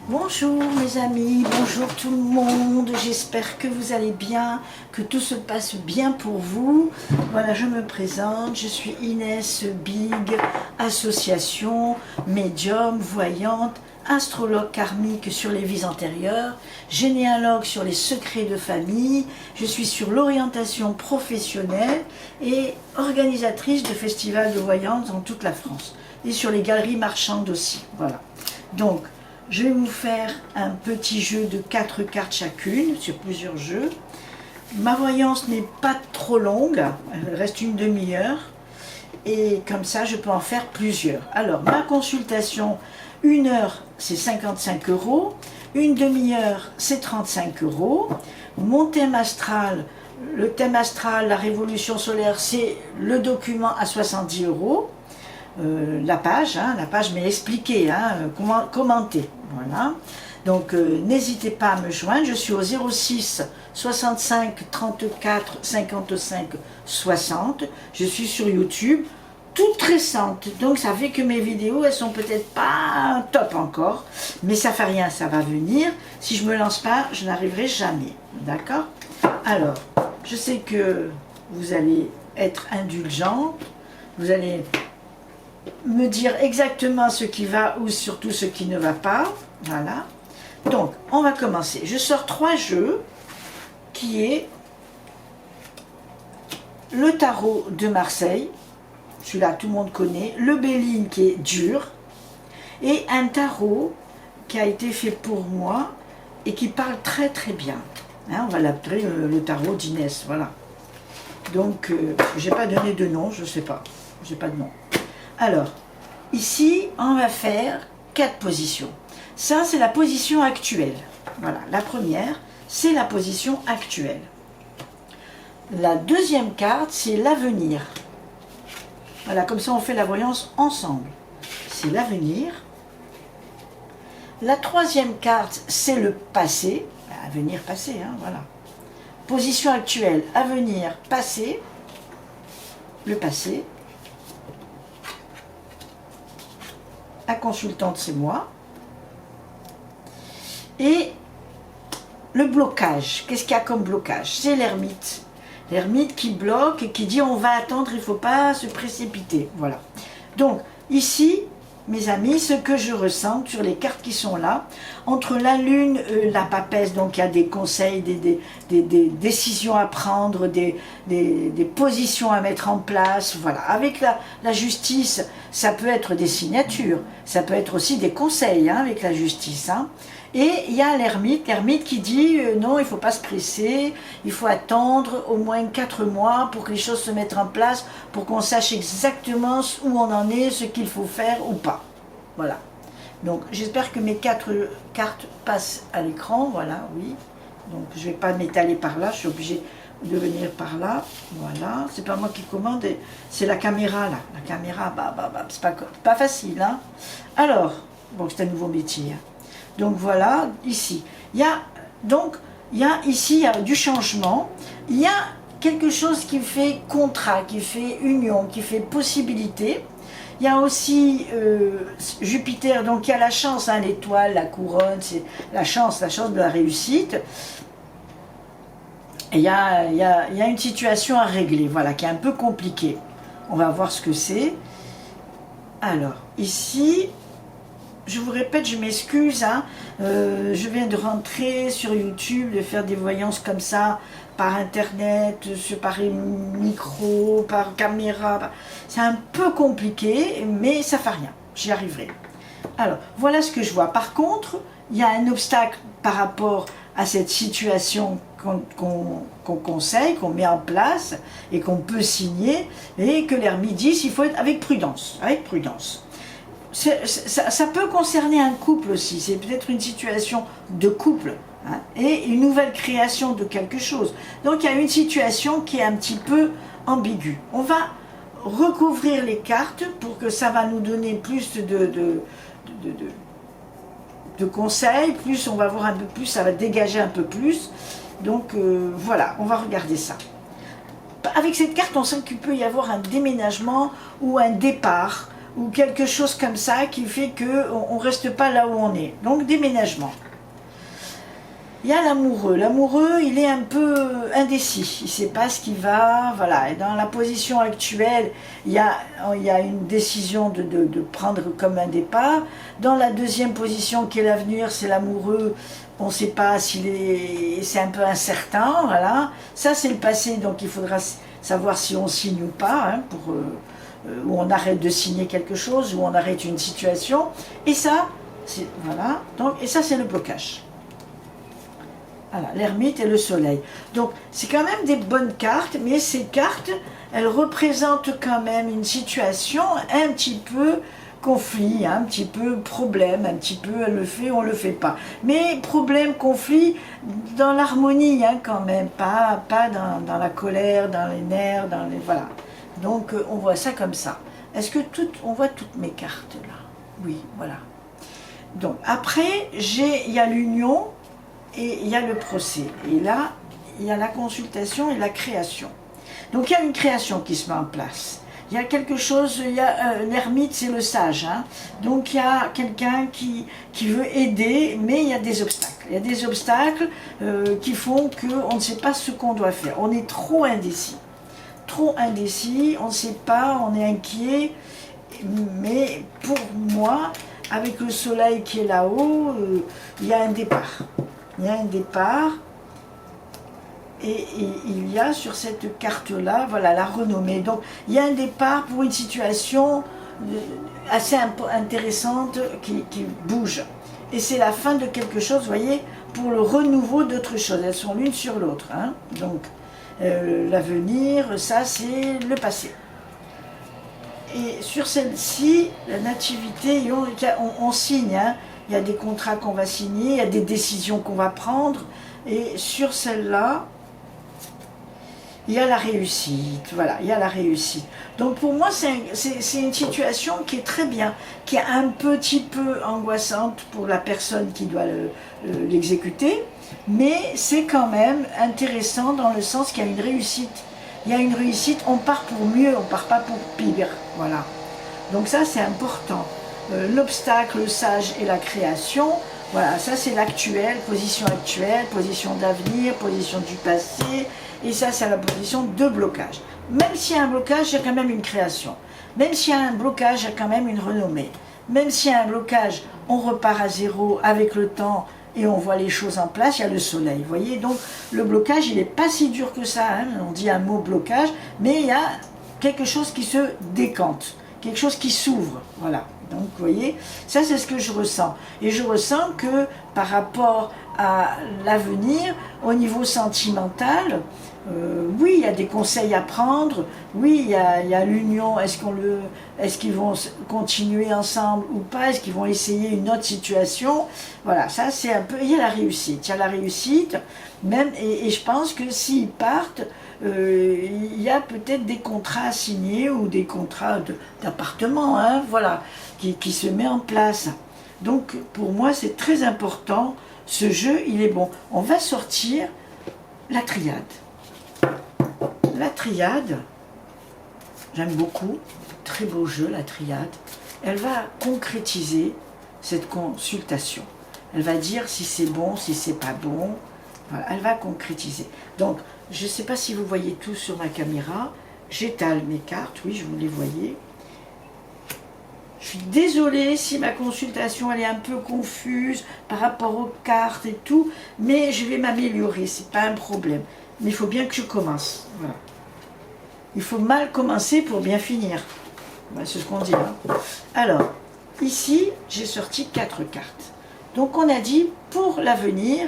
Bonjour mes amis, bonjour tout le monde, j'espère que vous allez bien, que tout se passe bien pour vous. Voilà, je me présente, je suis Inès Big, association, médium, voyante, astrologue karmique sur les vies antérieures, généalogue sur les secrets de famille, je suis sur l'orientation professionnelle et organisatrice de festivals de voyance dans toute la France et sur les galeries marchandes aussi. Voilà, donc je vais vous faire un petit jeu de 4 cartes chacune, sur plusieurs jeux. Ma voyance n'est pas trop longue, elle reste une demi-heure. Et comme ça, je peux en faire plusieurs. Alors, ma consultation, 1 heure, c'est 55 €. Une demi-heure, c'est 35 €. Mon thème astral, le thème astral, la révolution solaire, c'est le document à 70 €. La page mais expliquée, commentée. Voilà. Donc n'hésitez pas à me joindre, je suis au 06 65 34 55 60. Je suis sur YouTube, toute récente, donc ça fait que mes vidéos, elles sont peut-être pas top encore, mais ça fait rien, ça va venir. Si je me lance pas, je n'arriverai jamais. D'accord? Alors, je sais que vous allez être indulgent, vous allez me dire exactement ce qui va ou surtout ce qui ne va pas. Voilà. Donc, on va commencer. Je sors 3 jeux qui est le tarot de Marseille. Celui-là, tout le monde connaît. Le Béline qui est dur. Et un tarot qui a été fait pour moi et qui parle très très bien. On va l'appeler le tarot d'Inès. Voilà. Donc, j'ai pas donné de nom, je sais pas. J'ai pas de nom. Alors, ici, on va faire 4 positions. Ça, c'est la position actuelle. Voilà, la première, c'est la position actuelle. La deuxième carte, c'est l'avenir. Voilà, comme ça, on fait la voyance ensemble. C'est l'avenir. La troisième carte, c'est le passé. Avenir, passé, voilà. Position actuelle, avenir, passé. Le passé. La consultante, c'est moi. Et le blocage, qu'est-ce qu'il y a comme blocage? C'est l'ermite. L'ermite qui bloque et qui dit on va attendre, il ne faut pas se précipiter. Voilà. Donc, ici, mes amis, ce que je ressens sur les cartes qui sont là, entre la lune, la papesse, donc il y a des conseils, des décisions à prendre, des positions à mettre en place, voilà. Avec la justice, ça peut être des signatures, ça peut être aussi des conseils avec la justice. Et il y a l'ermite qui dit non, il ne faut pas se presser, il faut attendre au moins 4 mois pour que les choses se mettent en place, pour qu'on sache exactement où on en est, ce qu'il faut faire ou pas. Voilà. Donc j'espère que mes 4 cartes passent à l'écran, voilà, oui. Donc je ne vais pas m'étaler par là, je suis obligée de venir par là, voilà. C'est pas moi qui commande, c'est la caméra là. La caméra, c'est pas facile, Alors, bon, c'est un nouveau métier. Donc voilà, ici. Il y a du changement. Il y a quelque chose qui fait contrat, qui fait union, qui fait possibilité. Il y a aussi Jupiter, donc il y a la chance, l'étoile, la couronne, c'est la chance de la réussite. Et il y a une situation à régler, voilà, qui est un peu compliquée. On va voir ce que c'est. Alors, ici, je vous répète, je m'excuse, je viens de rentrer sur YouTube, de faire des voyances comme ça, par internet, par micro, par caméra. C'est un peu compliqué, mais ça fait rien, j'y arriverai. Alors, voilà ce que je vois. Par contre, il y a un obstacle par rapport à cette situation qu'on conseille, qu'on met en place et qu'on peut signer, et que l'ermite dit il faut être avec prudence, Ça peut concerner un couple aussi, c'est peut-être une situation de couple et une nouvelle création de quelque chose. Donc il y a une situation qui est un petit peu ambiguë. On va recouvrir les cartes pour que ça va nous donner plus de conseils, plus on va voir un peu plus, ça va dégager un peu plus. Donc voilà, on va regarder ça. Avec cette carte, on sent qu'il peut y avoir un déménagement ou un départ ou quelque chose comme ça qui fait qu'on ne reste pas là où on est. Donc déménagement. Il y a l'amoureux. L'amoureux, il est un peu indécis. Il ne sait pas ce qui va. Voilà. Et dans la position actuelle, il y a une décision de prendre comme un départ. Dans la deuxième position qui est l'avenir, c'est l'amoureux. On ne sait pas s'il est... C'est un peu incertain. Voilà. Ça, c'est le passé. Donc, il faudra savoir si on signe ou pas. Hein, ou on arrête de signer quelque chose, ou on arrête une situation. Et ça, voilà. Donc, et ça, c'est le blocage. Voilà, l'ermite et le soleil. Donc, c'est quand même des bonnes cartes, mais ces cartes, elles représentent quand même une situation un petit peu conflit, un petit peu problème, un petit peu elle le fait, on le fait pas. Mais problème, conflit, dans l'harmonie hein, quand même, pas dans la colère, dans les nerfs, dans les... Voilà. Donc, on voit ça comme ça. Est-ce que on voit toutes mes cartes là? Oui, voilà. Donc, après, il y a l'union, et il y a le procès. Et là, il y a la consultation et la création. Donc il y a une création qui se met en place. Il y a quelque chose, l'ermite c'est le sage. Hein. Donc il y a quelqu'un qui veut aider, mais il y a des obstacles. Il y a des obstacles qui font qu'on ne sait pas ce qu'on doit faire. On est trop indécis. Trop indécis, on ne sait pas, on est inquiet. Mais pour moi, avec le soleil qui est là-haut, il y a un départ. Il y a un départ et il y a sur cette carte-là, voilà, la renommée. Donc, il y a un départ pour une situation assez intéressante qui bouge. Et c'est la fin de quelque chose, vous voyez, pour le renouveau d'autre chose. Elles sont l'une sur l'autre. Hein. Donc, l'avenir, ça, c'est le passé. Et sur celle-ci, la nativité, on signe, hein. Il y a des contrats qu'on va signer, il y a des décisions qu'on va prendre. Et sur celle-là, il y a la réussite. Voilà, il y a la réussite. Donc pour moi, c'est une situation qui est très bien, qui est un petit peu angoissante pour la personne qui doit l'exécuter. Mais c'est quand même intéressant dans le sens qu'il y a une réussite. Il y a une réussite, on part pour mieux, on ne part pas pour pire. Voilà. Donc ça, c'est important. L'obstacle, le sage et la création, voilà, ça c'est l'actuel, position d'avenir, position du passé, et ça c'est la position de blocage. Même s'il y a un blocage, il y a quand même une création. Même s'il y a un blocage, il y a quand même une renommée. Même s'il y a un blocage, on repart à zéro avec le temps et on voit les choses en place, il y a le soleil, vous voyez. Donc le blocage, il n'est pas si dur que ça, hein. On dit un mot blocage, mais il y a quelque chose qui se décante, quelque chose qui s'ouvre, voilà. Donc, vous voyez, ça c'est ce que je ressens. Et je ressens que par rapport à l'avenir, au niveau sentimental, oui, il y a des conseils à prendre, oui, il y a l'union, est-ce qu'ils vont continuer ensemble ou pas, est-ce qu'ils vont essayer une autre situation, voilà, ça c'est un peu, il y a la réussite, même, et je pense que s'ils partent, il y a peut-être des contrats à signer ou des contrats d'appartement, hein, voilà, qui se met en place. Donc pour moi c'est très important, ce jeu il est bon. On va sortir la triade. La triade, j'aime beaucoup, très beau jeu la triade, elle va concrétiser cette consultation. Elle va dire si c'est bon, si c'est pas bon, voilà, elle va concrétiser. Donc je ne sais pas si vous voyez tout sur ma caméra, j'étale mes cartes, oui je vous les voyez. Je suis désolée si ma consultation elle est un peu confuse par rapport aux cartes et tout, mais je vais m'améliorer, c'est pas un problème. Mais il faut bien que je commence. Voilà. Il faut mal commencer pour bien finir. Voilà, c'est ce qu'on dit. Hein. Alors, ici, j'ai sorti 4 cartes. Donc on a dit, pour l'avenir,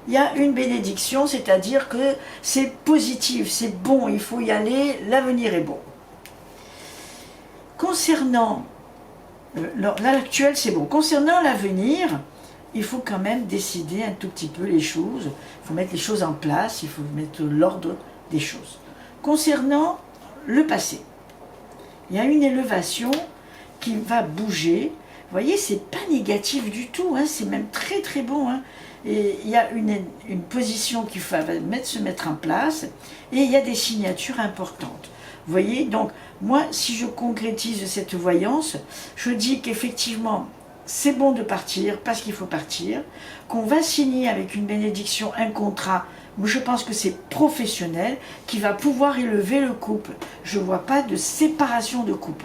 il y a une bénédiction, c'est-à-dire que c'est positif, c'est bon, il faut y aller, l'avenir est bon. Concernant l'actuel, c'est bon. Concernant l'avenir, il faut quand même décider un tout petit peu les choses. Il faut mettre les choses en place, il faut mettre l'ordre des choses. Concernant le passé, il y a une élévation qui va bouger. Vous voyez, c'est pas négatif du tout, hein, c'est même très très bon. Hein. Et il y a une position qui va se mettre en place et il y a des signatures importantes. Vous voyez, donc moi, si je concrétise cette voyance, je dis qu'effectivement, c'est bon de partir, parce qu'il faut partir, qu'on va signer avec une bénédiction un contrat, mais je pense que c'est professionnel, qui va pouvoir élever le couple. Je ne vois pas de séparation de couple,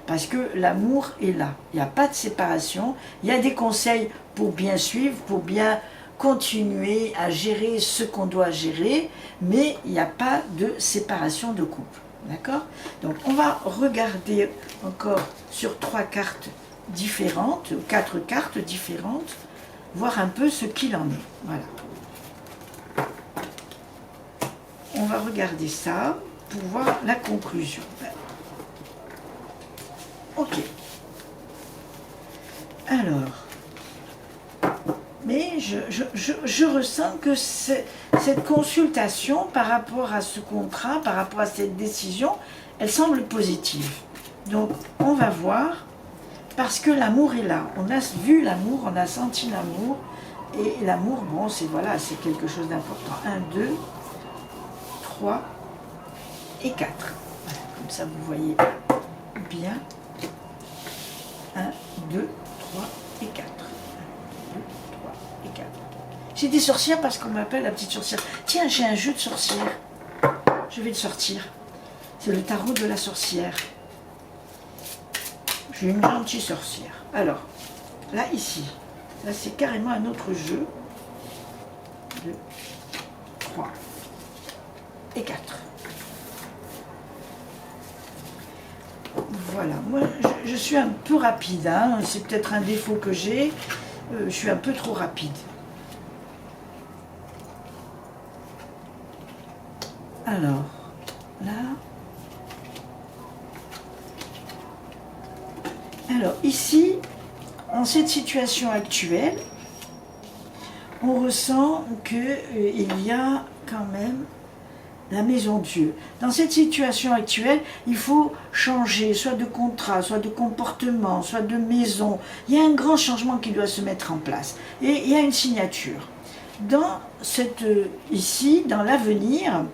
parce que l'amour est là. Il n'y a pas de séparation, il y a des conseils pour bien suivre, pour bien continuer à gérer ce qu'on doit gérer, mais il n'y a pas de séparation de couple. D'accord? Donc on va regarder encore sur 3 cartes différentes, 4 cartes différentes, voir un peu ce qu'il en est. Voilà. On va regarder ça pour voir la conclusion. Ok. Alors, mais je ressens que cette consultation par rapport à ce contrat, par rapport à cette décision, elle semble positive. Donc, on va voir, parce que l'amour est là. On a vu l'amour, on a senti l'amour, et l'amour, bon, c'est voilà, c'est quelque chose d'important. 1, 2, 3 et 4. Voilà, comme ça, vous voyez bien. 1, 2, 3 et 4. 1, 2, 3 et 4. J'ai des sorcières parce qu'on m'appelle la petite sorcière. Tiens, j'ai un jeu de sorcière. Je vais le sortir. C'est le tarot de la sorcière. J'ai une gentille sorcière. Alors, là, ici. Là, c'est carrément un autre jeu. 2, 3 et 4. Voilà, moi je suis un peu rapide, hein. C'est peut-être un défaut que j'ai, je suis un peu trop rapide. Alors, là. Alors, ici, en cette situation actuelle, on ressent qu'il y a quand même la maison Dieu. Dans cette situation actuelle, il faut changer soit de contrat, soit de comportement, soit de maison. Il y a un grand changement qui doit se mettre en place. Et il y a une signature. Dans ici, dans l'avenir,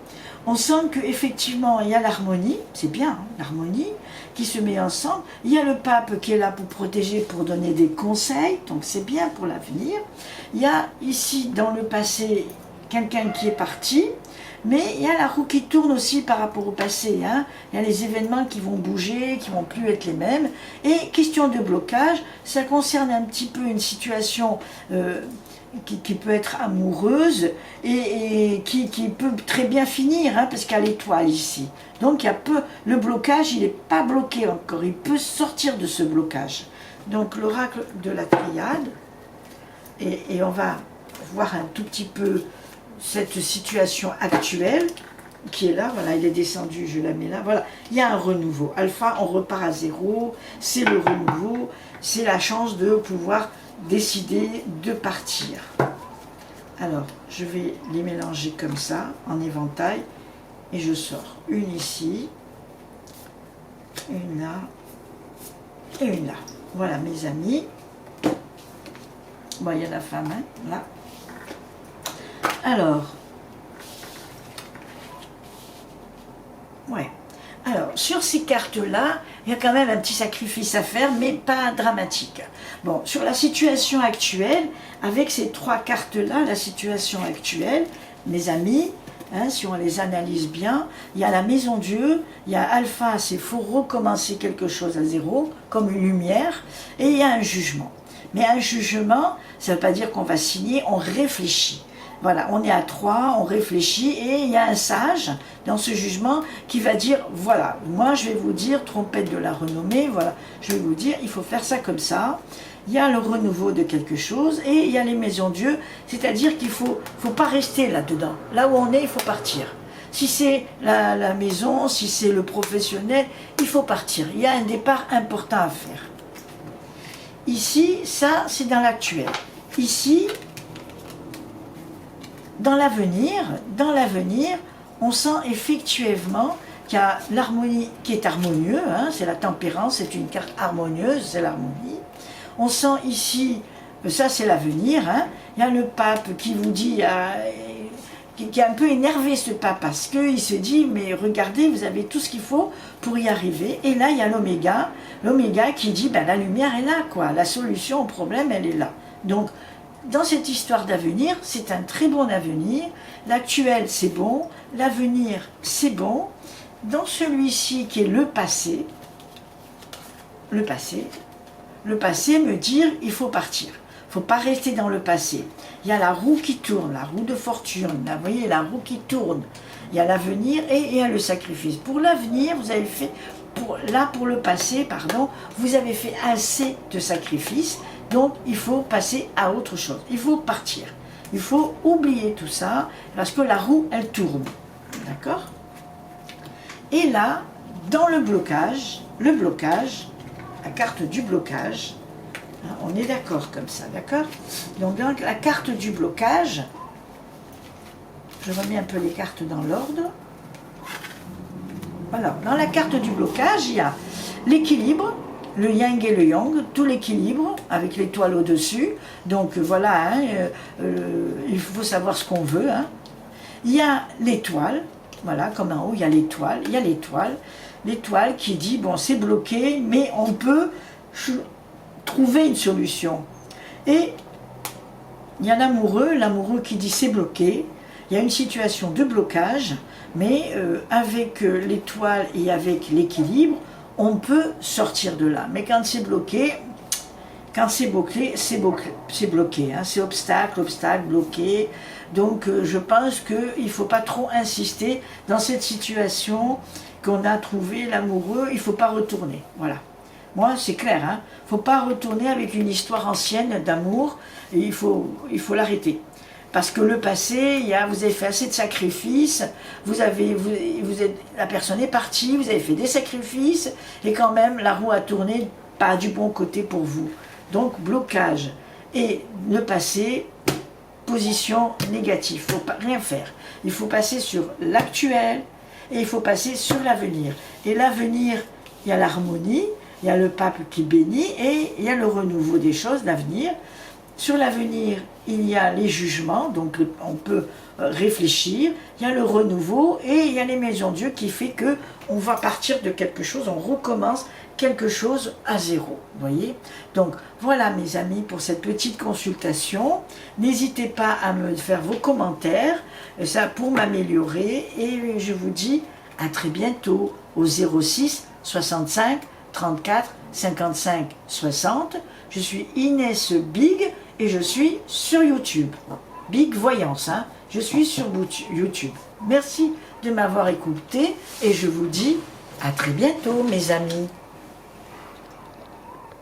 on sent qu'effectivement, il y a l'harmonie, c'est bien, hein, l'harmonie, qui se met ensemble. Il y a le pape qui est là pour protéger, pour donner des conseils, donc c'est bien pour l'avenir. Il y a ici, dans le passé, quelqu'un qui est parti, mais il y a la roue qui tourne aussi par rapport au passé. Hein. Il y a les événements qui vont bouger, qui ne vont plus être les mêmes. Et question de blocage, ça concerne un petit peu une situation qui peut être amoureuse et qui peut très bien finir, hein, parce qu'il y a l'étoile ici. Donc il y a le blocage, il n'est pas bloqué encore, il peut sortir de ce blocage. Donc l'oracle de la triade, et on va voir un tout petit peu cette situation actuelle qui est là, voilà, il est descendu, je la mets là, voilà, il y a un renouveau. Alpha, on repart à zéro, c'est le renouveau, c'est la chance de pouvoir décider de partir. Alors, je vais les mélanger comme ça, en éventail, et je sors une ici, une là, et une là. Voilà, mes amis. Bon, il y a la femme, hein, là. Alors, ouais. Alors, sur ces cartes-là, il y a quand même un petit sacrifice à faire, mais pas dramatique. Bon, sur la situation actuelle, avec ces 3 cartes-là, la situation actuelle, mes amis, hein, si on les analyse bien, il y a la maison Dieu, il y a Alpha, c'est il faut recommencer quelque chose à zéro, comme une lumière, et il y a un jugement. Mais un jugement, ça ne veut pas dire qu'on va signer, on réfléchit. Voilà, on est à 3, on réfléchit et il y a un sage dans ce jugement qui va dire, voilà, moi je vais vous dire, trompette de la renommée, voilà, je vais vous dire, il faut faire ça comme ça. Il y a le renouveau de quelque chose et il y a les maisons Dieu, c'est-à-dire qu'il faut pas rester là-dedans. Là où on est, il faut partir. Si c'est la maison, si c'est le professionnel, il faut partir. Il y a un départ important à faire. Ici, ça, c'est dans l'actuel. Ici, dans l'avenir, on sent effectivement qu'il y a l'harmonie qui est harmonieuse, hein, c'est la tempérance, c'est une carte harmonieuse, c'est l'harmonie. On sent ici, ça c'est l'avenir, hein, il y a le pape qui vous dit, qui est un peu énervé ce pape, parce qu'il se dit, mais regardez, vous avez tout ce qu'il faut pour y arriver. Et là, il y a l'oméga qui dit, ben, la lumière est là, quoi. La solution au problème, elle est là. Donc, dans cette histoire d'avenir, c'est un très bon avenir. L'actuel, c'est bon. L'avenir, c'est bon. Dans celui-ci qui est le passé me dire, il faut partir. Il ne faut pas rester dans le passé. Il y a la roue qui tourne, la roue de fortune. Là, vous voyez, la roue qui tourne. Il y a l'avenir et il y a le sacrifice. Pour l'avenir, vous avez fait, pour le passé, pardon, vous avez fait assez de sacrifices. Donc, il faut passer à autre chose. Il faut partir. Il faut oublier tout ça parce que la roue, elle tourne. D'accord? Et là, dans le blocage, la carte du blocage, hein, on est d'accord comme ça, d'accord? Donc, dans la carte du blocage, je remets un peu les cartes dans l'ordre. Voilà, dans la carte du blocage, il y a l'équilibre, le yang et le yang, tout l'équilibre avec l'étoile au-dessus. Donc voilà, hein, il faut savoir ce qu'on veut. Hein. Il y a l'étoile, voilà, comme en haut, il y a l'étoile. Il y a l'étoile qui dit, bon, c'est bloqué, mais on peut trouver une solution. Et il y a l'amoureux qui dit, c'est bloqué. Il y a une situation de blocage, mais avec l'étoile et avec l'équilibre, on peut sortir de là. Mais quand c'est bloqué, c'est bloqué, hein. C'est obstacle, bloqué. Donc je pense qu'il ne faut pas trop insister dans cette situation qu'on a trouvé l'amoureux, il ne faut pas retourner. Voilà. Moi, c'est clair, hein. Il ne faut pas retourner avec une histoire ancienne d'amour, et il faut l'arrêter. Parce que le passé, vous avez fait assez de sacrifices, la personne est partie, vous avez fait des sacrifices, et quand même, la roue a tourné pas du bon côté pour vous. Donc, blocage. Et le passé, position négative. Il ne faut pas rien faire. Il faut passer sur l'actuel, et il faut passer sur l'avenir. Et l'avenir, il y a l'harmonie, il y a le pape qui bénit, et il y a le renouveau des choses, l'avenir. Sur l'avenir, il y a les jugements, donc on peut réfléchir, il y a le renouveau et il y a les maisons de Dieu qui fait que on va partir de quelque chose, on recommence quelque chose à zéro, voyez. Donc voilà mes amis pour cette petite consultation. N'hésitez pas à me faire vos commentaires, ça pour m'améliorer et je vous dis à très bientôt au 06 65 34 55 60. Je suis Inès Big et je suis sur YouTube. Big Voyance, hein. Je suis sur YouTube. Merci de m'avoir écouté et je vous dis à très bientôt mes amis.